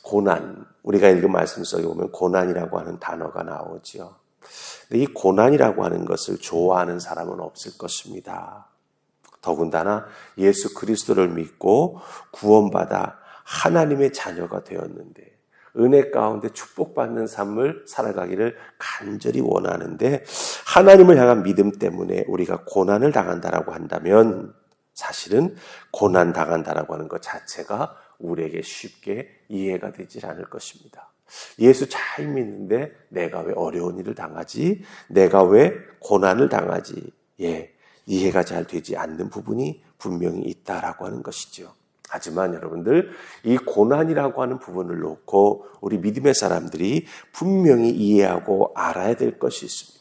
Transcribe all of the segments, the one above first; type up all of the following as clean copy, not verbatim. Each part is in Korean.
고난, 우리가 읽은 말씀 속에 보면 고난이라고 하는 단어가 나오죠. 근데 이 고난이라고 하는 것을 좋아하는 사람은 없을 것입니다. 더군다나 예수 그리스도를 믿고 구원받아 하나님의 자녀가 되었는데 은혜 가운데 축복받는 삶을 살아가기를 간절히 원하는데 하나님을 향한 믿음 때문에 우리가 고난을 당한다라고 한다면 사실은 고난 당한다라고 하는 것 자체가 우리에게 쉽게 이해가 되질 않을 것입니다. 예수 잘 믿는데 내가 왜 어려운 일을 당하지? 내가 왜 고난을 당하지? 이해가 잘 되지 않는 부분이 분명히 있다라고 하는 것이죠. 하지만 여러분들, 이 고난이라고 하는 부분을 놓고 우리 믿음의 사람들이 분명히 이해하고 알아야 될 것이 있습니다.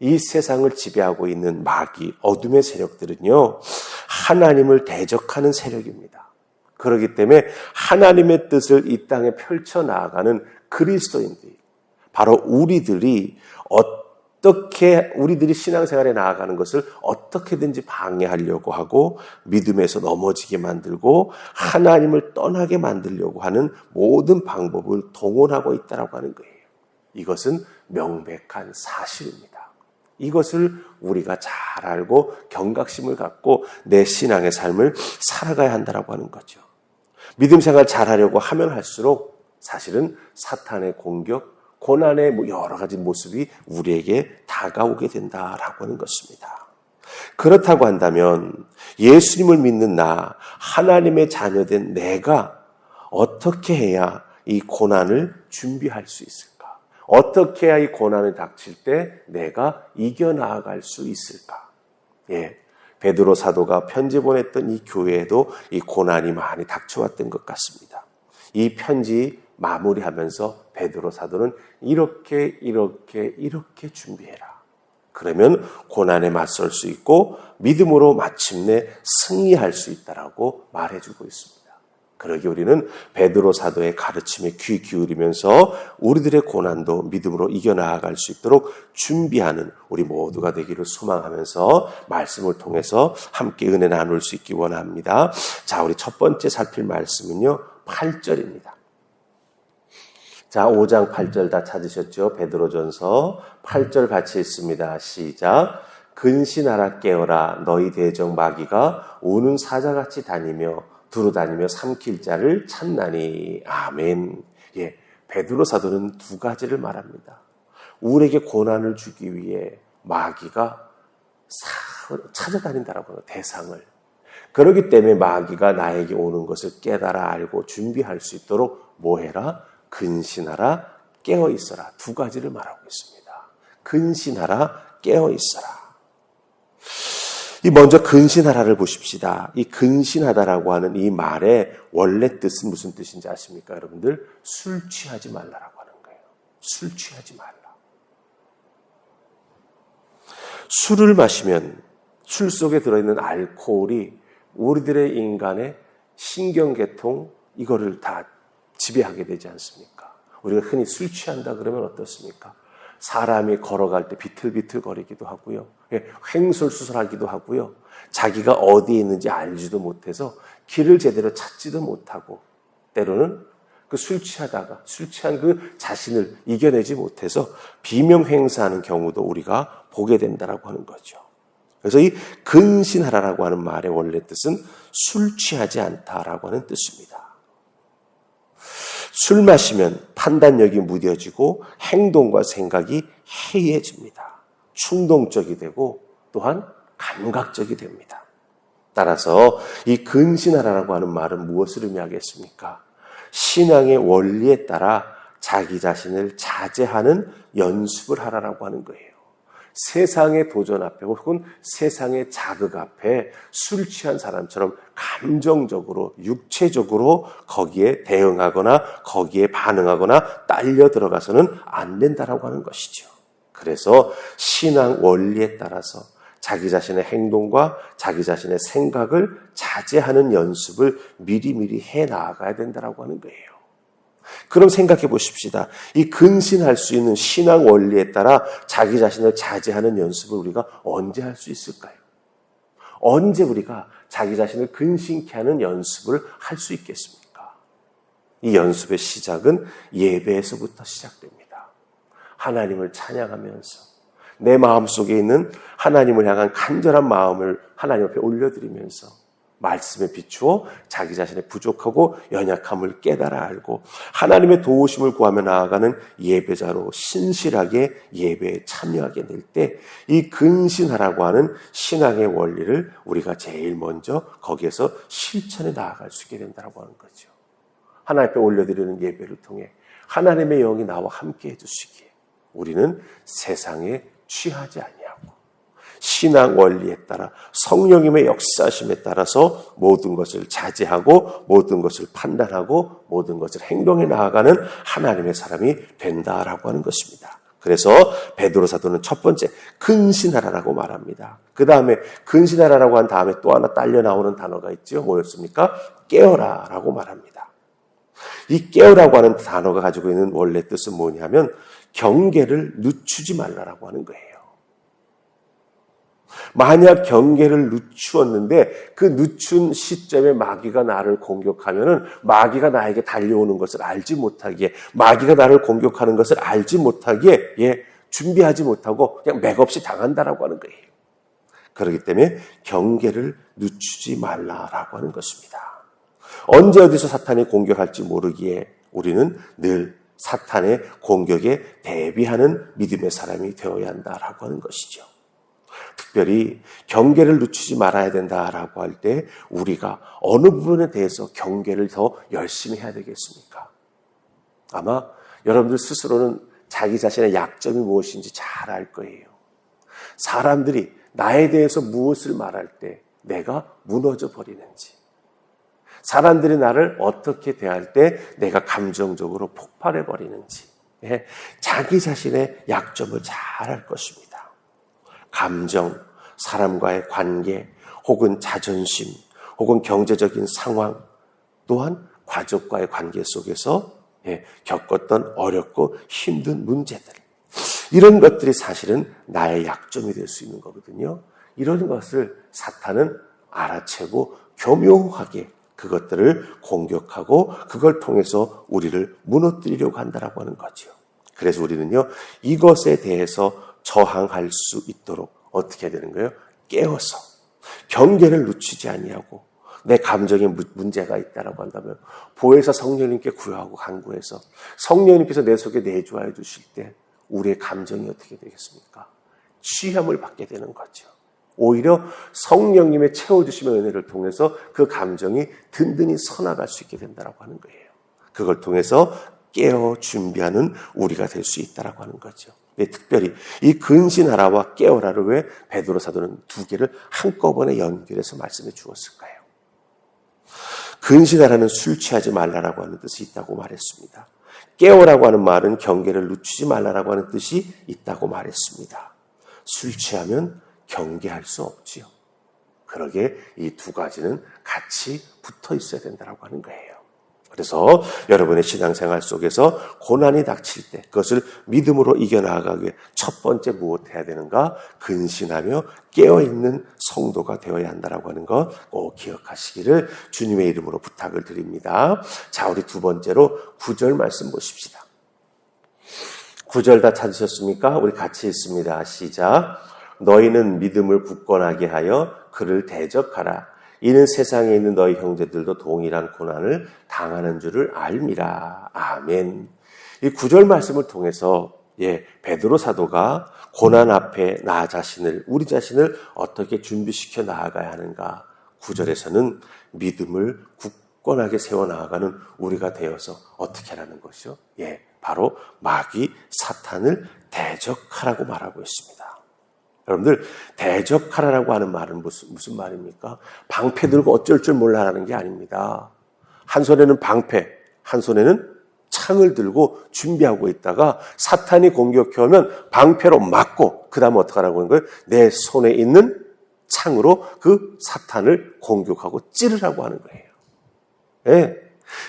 이 세상을 지배하고 있는 마귀, 어둠의 세력들은요, 하나님을 대적하는 세력입니다. 그렇기 때문에 하나님의 뜻을 이 땅에 펼쳐나가는 그리스도인들이, 바로 우리들이 우리들이 신앙생활에 나아가는 것을 어떻게든지 방해하려고 하고 믿음에서 넘어지게 만들고 하나님을 떠나게 만들려고 하는 모든 방법을 동원하고 있다고 하는 거예요. 이것은 명백한 사실입니다. 이것을 우리가 잘 알고 경각심을 갖고 내 신앙의 삶을 살아가야 한다고 하는 거죠. 믿음 생활 잘하려고 하면 할수록 사실은 사탄의 공격, 고난의 여러 가지 모습이 우리에게 다가오게 된다라고 하는 것입니다. 그렇다고 한다면 예수님을 믿는 나, 하나님의 자녀된 내가 어떻게 해야 이 고난을 준비할 수 있을까? 어떻게 해야 이 고난을 닥칠 때 내가 이겨나갈 수 있을까? 베드로 사도가 편지 보냈던 이 교회에도 이 고난이 많이 닥쳐왔던 것 같습니다. 이 편지 마무리하면서 베드로 사도는 이렇게 준비해라. 그러면 고난에 맞설 수 있고 믿음으로 마침내 승리할 수 있다라고 말해주고 있습니다. 그러기 우리는 베드로 사도의 가르침에 귀 기울이면서 우리들의 고난도 믿음으로 이겨나갈 수 있도록 준비하는 우리 모두가 되기를 소망하면서 말씀을 통해서 함께 은혜 나눌 수 있기 원합니다. 자, 우리 첫 번째 살필 말씀은요, 8절입니다. 자, 5장 8절 다 찾으셨죠? 베드로전서 8절 같이 읽습니다. 시작. 근신하라 깨어라 너희 대적 마귀가 우는 사자같이 두루다니며 삼킬 자를 찾나니. 아멘. 베드로 사도는 두 가지를 말합니다. 우리에게 고난을 주기 위해 마귀가 찾아다닌다라고 하는 대상을. 그렇기 때문에 마귀가 나에게 오는 것을 깨달아 알고 준비할 수 있도록 뭐 해라? 근신하라, 깨어 있어라. 두 가지를 말하고 있습니다. 근신하라, 깨어 있어라. 먼저 근신하라를 보십시다. 이 근신하다라고 하는 이 말의 원래 뜻은 무슨 뜻인지 아십니까, 여러분들? 술 취하지 말라라고 하는 거예요. 술 취하지 말라. 술을 마시면 술 속에 들어있는 알코올이 우리들의 인간의 신경계통 이거를 다 지배하게 되지 않습니까? 우리가 흔히 술 취한다 그러면 어떻습니까? 사람이 걸어갈 때 비틀비틀거리기도 하고요. 횡설수설하기도 하고요. 자기가 어디에 있는지 알지도 못해서 길을 제대로 찾지도 못하고 때로는 그 술 취한 그 자신을 이겨내지 못해서 비명행사하는 경우도 우리가 보게 된다라고 하는 거죠. 그래서 이 근신하라라고 하는 말의 원래 뜻은 술 취하지 않다라고 하는 뜻입니다. 술 마시면 판단력이 무뎌지고 행동과 생각이 해이해집니다. 충동적이 되고 또한 감각적이 됩니다. 따라서 이 근신하라라고 하는 말은 무엇을 의미하겠습니까? 신앙의 원리에 따라 자기 자신을 자제하는 연습을 하라라고 하는 거예요. 세상의 도전 앞에 혹은 세상의 자극 앞에 술 취한 사람처럼 감정적으로 육체적으로 거기에 대응하거나 거기에 반응하거나 딸려 들어가서는 안 된다라고 하는 것이죠. 그래서 신앙 원리에 따라서 자기 자신의 행동과 자기 자신의 생각을 자제하는 연습을 미리미리 해 나가야 된다라고 하는 거예요. 그럼 생각해 보십시다. 이 근신할 수 있는 신앙 원리에 따라 자기 자신을 자제하는 연습을 우리가 언제 할 수 있을까요? 언제 우리가 자기 자신을 근신케 하는 연습을 할 수 있겠습니까? 이 연습의 시작은 예배에서부터 시작됩니다. 하나님을 찬양하면서 내 마음속에 있는 하나님을 향한 간절한 마음을 하나님 앞에 올려드리면서 말씀에 비추어 자기 자신의 부족하고 연약함을 깨달아 알고 하나님의 도우심을 구하며 나아가는 예배자로 신실하게 예배에 참여하게 될 때 이 근신하라고 하는 신앙의 원리를 우리가 제일 먼저 거기에서 실천해 나아갈 수 있게 된다고 하는 거죠. 하나님 앞에 올려드리는 예배를 통해 하나님의 영이 나와 함께 해주시기에 우리는 세상에 취하지 아니하고 신앙 원리에 따라 성령님의 역사심에 따라서 모든 것을 자제하고 모든 것을 판단하고 모든 것을 행동해 나아가는 하나님의 사람이 된다라고 하는 것입니다. 그래서 베드로 사도는 첫 번째 근신하라라고 말합니다. 그 다음에 근신하라라고 한 다음에 또 하나 딸려 나오는 단어가 있죠. 뭐였습니까? 깨어라라고 말합니다. 이 깨어라고 하는 단어가 가지고 있는 원래 뜻은 뭐냐면 경계를 늦추지 말라라고 하는 거예요. 만약 경계를 늦추었는데 그 늦춘 시점에 마귀가 나를 공격하면은 마귀가 나에게 달려오는 것을 알지 못하기에 마귀가 나를 공격하는 것을 알지 못하기에 준비하지 못하고 그냥 맥없이 당한다라고 하는 거예요. 그렇기 때문에 경계를 늦추지 말라라고 하는 것입니다. 언제 어디서 사탄이 공격할지 모르기에 우리는 늘 사탄의 공격에 대비하는 믿음의 사람이 되어야 한다라고 하는 것이죠. 특별히 경계를 늦추지 말아야 된다라고 할 때 우리가 어느 부분에 대해서 경계를 더 열심히 해야 되겠습니까? 아마 여러분들 스스로는 자기 자신의 약점이 무엇인지 잘 알 거예요. 사람들이 나에 대해서 무엇을 말할 때 내가 무너져 버리는지, 사람들이 나를 어떻게 대할 때 내가 감정적으로 폭발해 버리는지, 자기 자신의 약점을 잘 알 것입니다. 감정, 사람과의 관계, 혹은 자존심, 혹은 경제적인 상황, 또한 가족과의 관계 속에서 겪었던 어렵고 힘든 문제들, 이런 것들이 사실은 나의 약점이 될 수 있는 거거든요. 이런 것을 사탄은 알아채고 교묘하게 그것들을 공격하고 그걸 통해서 우리를 무너뜨리려고 한다라고 하는 거죠. 그래서 우리는요, 이것에 대해서 저항할 수 있도록 어떻게 해야 되는 거예요? 깨워서 경계를 늦추지 아니하고 내 감정에 문제가 있다라고 한다면 보혜사 성령님께 구하고 간구해서 성령님께서 내 속에 내주하여 주실 때 우리의 감정이 어떻게 되겠습니까? 취함을 받게 되는 거죠. 오히려 성령님의 채워주심의 은혜를 통해서 그 감정이 든든히 서나갈 수 있게 된다라고 하는 거예요. 그걸 통해서 깨어 준비하는 우리가 될 수 있다라고 하는 거죠. 특별히 이 근신하라와 깨어라를 왜 베드로 사도는 두 개를 한꺼번에 연결해서 말씀해 주었을까요? 근신하라는 술 취하지 말라라고 하는 뜻이 있다고 말했습니다. 깨어라고 하는 말은 경계를 늦추지 말라라고 하는 뜻이 있다고 말했습니다. 술 취하면 경계할 수 없지요. 그러게 이 두 가지는 같이 붙어 있어야 된다고 하는 거예요. 그래서 여러분의 신앙생활 속에서 고난이 닥칠 때 그것을 믿음으로 이겨나가기 위해 첫 번째 무엇 해야 되는가? 근신하며 깨어있는 성도가 되어야 한다고 하는 것 꼭 기억하시기를 주님의 이름으로 부탁을 드립니다. 자, 우리 두 번째로 9절 말씀 보십시다. 9절 다 찾으셨습니까? 우리 같이 읽습니다. 시작. 너희는 믿음을 굳건하게 하여 그를 대적하라. 이는 세상에 있는 너희 형제들도 동일한 고난을 당하는 줄을 알미라. 아멘. 이 9절 말씀을 통해서 베드로 사도가 고난 앞에 나 자신을, 우리 자신을 어떻게 준비시켜 나아가야 하는가. 9절에서는 믿음을 굳건하게 세워나가는 우리가 되어서 어떻게 하라는 것이죠? 바로 마귀 사탄을 대적하라고 말하고 있습니다. 여러분들, 대적하라라고 하는 말은 무슨 말입니까? 방패 들고 어쩔 줄 몰라라는 게 아닙니다. 한 손에는 방패, 한 손에는 창을 들고 준비하고 있다가 사탄이 공격해 오면 방패로 맞고 그 다음에 어떻게 하라고 하는 거예요? 내 손에 있는 창으로 그 사탄을 공격하고 찌르라고 하는 거예요.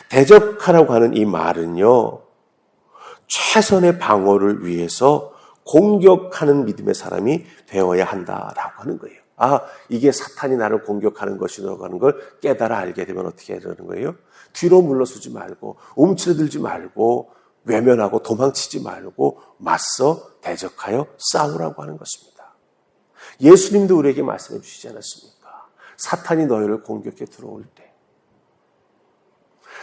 대적하라고 하는 이 말은요, 최선의 방어를 위해서 공격하는 믿음의 사람이 되어야 한다라고 하는 거예요. 이게 사탄이 나를 공격하는 것이라고 하는 걸 깨달아 알게 되면 어떻게 해야 되는 거예요? 뒤로 물러서지 말고, 움츠러들지 말고, 외면하고 도망치지 말고, 맞서 대적하여 싸우라고 하는 것입니다. 예수님도 우리에게 말씀해 주시지 않았습니까? 사탄이 너희를 공격해 들어올 때,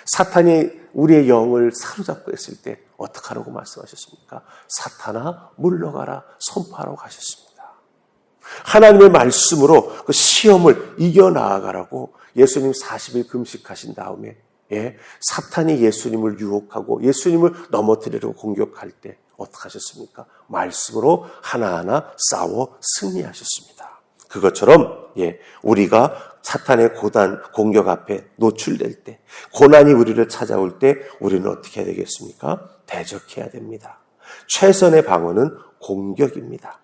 사탄이 우리의 영을 사로잡고 있을 때 어떻게 하라고 말씀하셨습니까? 사탄아 물러가라, 선포하라고 하셨습니다. 하나님의 말씀으로 그 시험을 이겨나가라고 예수님 40일 금식하신 다음에 사탄이 예수님을 유혹하고 예수님을 넘어뜨리려고 공격할 때 어떻게 하셨습니까? 말씀으로 하나하나 싸워 승리하셨습니다. 그것처럼 우리가 사탄의 고단 공격 앞에 노출될 때, 고난이 우리를 찾아올 때 우리는 어떻게 해야 되겠습니까? 대적해야 됩니다. 최선의 방어는 공격입니다.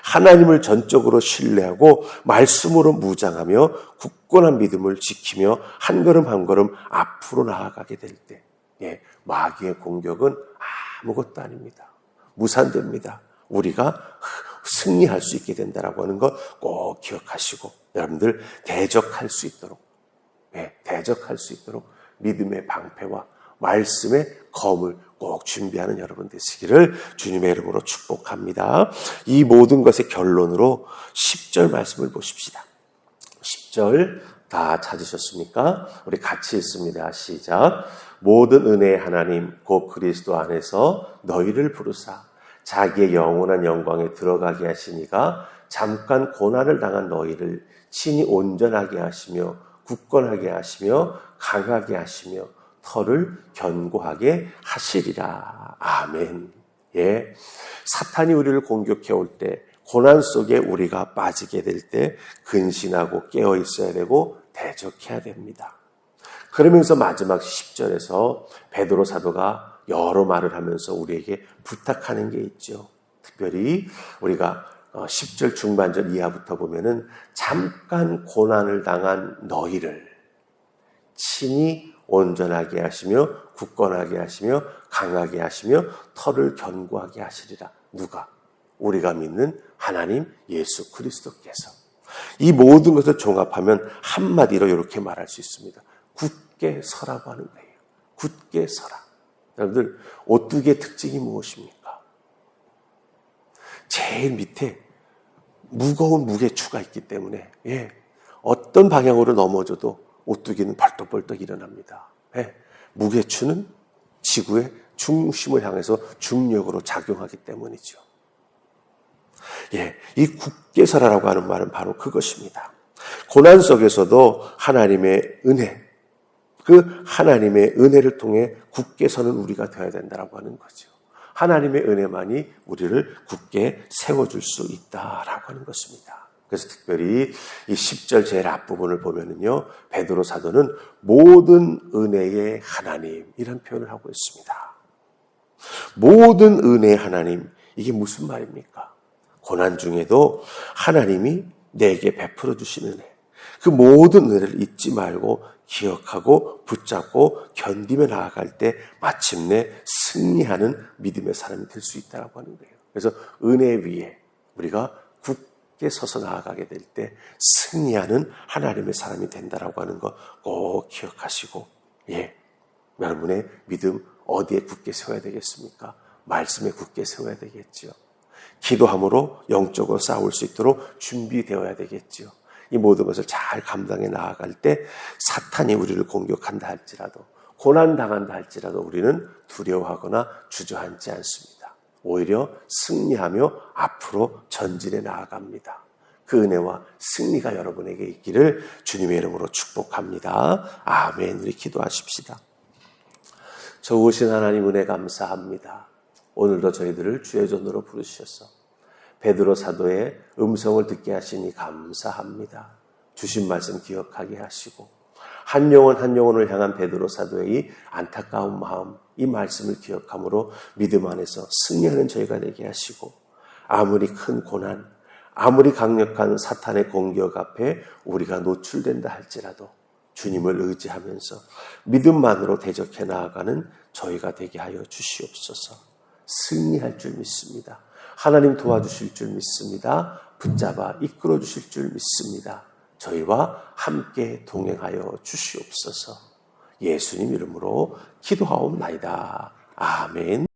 하나님을 전적으로 신뢰하고 말씀으로 무장하며 굳건한 믿음을 지키며 한 걸음 한 걸음 앞으로 나아가게 될 때, 마귀의 공격은 아무것도 아닙니다. 무산됩니다. 우리가 승리할 수 있게 된다라고 하는 것 꼭 기억하시고, 여러분들 대적할 수 있도록 믿음의 방패와 말씀의 검을 꼭 준비하는 여러분 되시기를 주님의 이름으로 축복합니다. 이 모든 것의 결론으로 10절 말씀을 보십시다. 10절 다 찾으셨습니까? 우리 같이 읽습니다. 시작. 모든 은혜의 하나님 곧 그리스도 안에서 너희를 부르사 자기의 영원한 영광에 들어가게 하시니가 잠깐 고난을 당한 너희를 친히 온전하게 하시며 굳건하게 하시며 강하게 하시며 터를 견고하게 하시리라. 아멘. 사탄이 우리를 공격해 올 때, 고난 속에 우리가 빠지게 될 때 근신하고 깨어 있어야 되고 대적해야 됩니다. 그러면서 마지막 10절에서 베드로 사도가 여러 말을 하면서 우리에게 부탁하는 게 있죠. 특별히 우리가 10절 중반절 이하부터 보면은 잠깐 고난을 당한 너희를 친히 온전하게 하시며 굳건하게 하시며 강하게 하시며 터를 견고하게 하시리라. 누가? 우리가 믿는 하나님 예수 그리스도께서. 이 모든 것을 종합하면 한마디로 이렇게 말할 수 있습니다. 굳게 서라고 하는 거예요. 굳게 서라. 여러분들 오뚜기의 특징이 무엇입니까? 제일 밑에 무거운 무게추가 있기 때문에 어떤 방향으로 넘어져도 오뚜기는 벌떡벌떡 일어납니다. 무게추는 지구의 중심을 향해서 중력으로 작용하기 때문이죠. 이 굳게 서라라고 하는 말은 바로 그것입니다. 고난 속에서도 하나님의 은혜, 그 하나님의 은혜를 통해 굳게 서는 우리가 되어야 된다고 하는 거죠. 하나님의 은혜만이 우리를 굳게 세워줄 수 있다라고 하는 것입니다. 그래서 특별히 이 10절 제일 앞부분을 보면은요, 베드로 사도는 모든 은혜의 하나님 이런 표현을 하고 있습니다. 모든 은혜의 하나님, 이게 무슨 말입니까? 고난 중에도 하나님이 내게 베풀어 주신 은혜, 그 모든 은혜를 잊지 말고 기억하고 붙잡고 견디며 나아갈 때 마침내 승리하는 믿음의 사람이 될 수 있다고 하는 거예요. 그래서 은혜 위에 우리가 굳게 서서 나아가게 될 때 승리하는 하나님의 사람이 된다라고 하는 거 꼭 기억하시고, 여러분의 믿음 어디에 굳게 세워야 되겠습니까? 말씀에 굳게 세워야 되겠죠. 기도함으로 영적으로 싸울 수 있도록 준비되어야 되겠죠. 이 모든 것을 잘 감당해 나아갈 때 사탄이 우리를 공격한다 할지라도, 고난당한다 할지라도 우리는 두려워하거나 주저앉지 않습니다. 오히려 승리하며 앞으로 전진해 나아갑니다. 그 은혜와 승리가 여러분에게 있기를 주님의 이름으로 축복합니다. 아멘. 우리 기도하십시다. 좋으신 하나님 은혜 감사합니다. 오늘도 저희들을 주의 전으로 부르셔서 베드로 사도의 음성을 듣게 하시니 감사합니다. 주신 말씀 기억하게 하시고 한 영혼 한 영혼을 향한 베드로 사도의 이 안타까운 마음, 이 말씀을 기억함으로 믿음 안에서 승리하는 저희가 되게 하시고, 아무리 큰 고난, 아무리 강력한 사탄의 공격 앞에 우리가 노출된다 할지라도 주님을 의지하면서 믿음만으로 대적해 나아가는 저희가 되게 하여 주시옵소서. 승리할 줄 믿습니다. 하나님 도와주실 줄 믿습니다. 붙잡아 이끌어 주실 줄 믿습니다. 저희와 함께 동행하여 주시옵소서. 예수님 이름으로 기도하옵나이다. 아멘.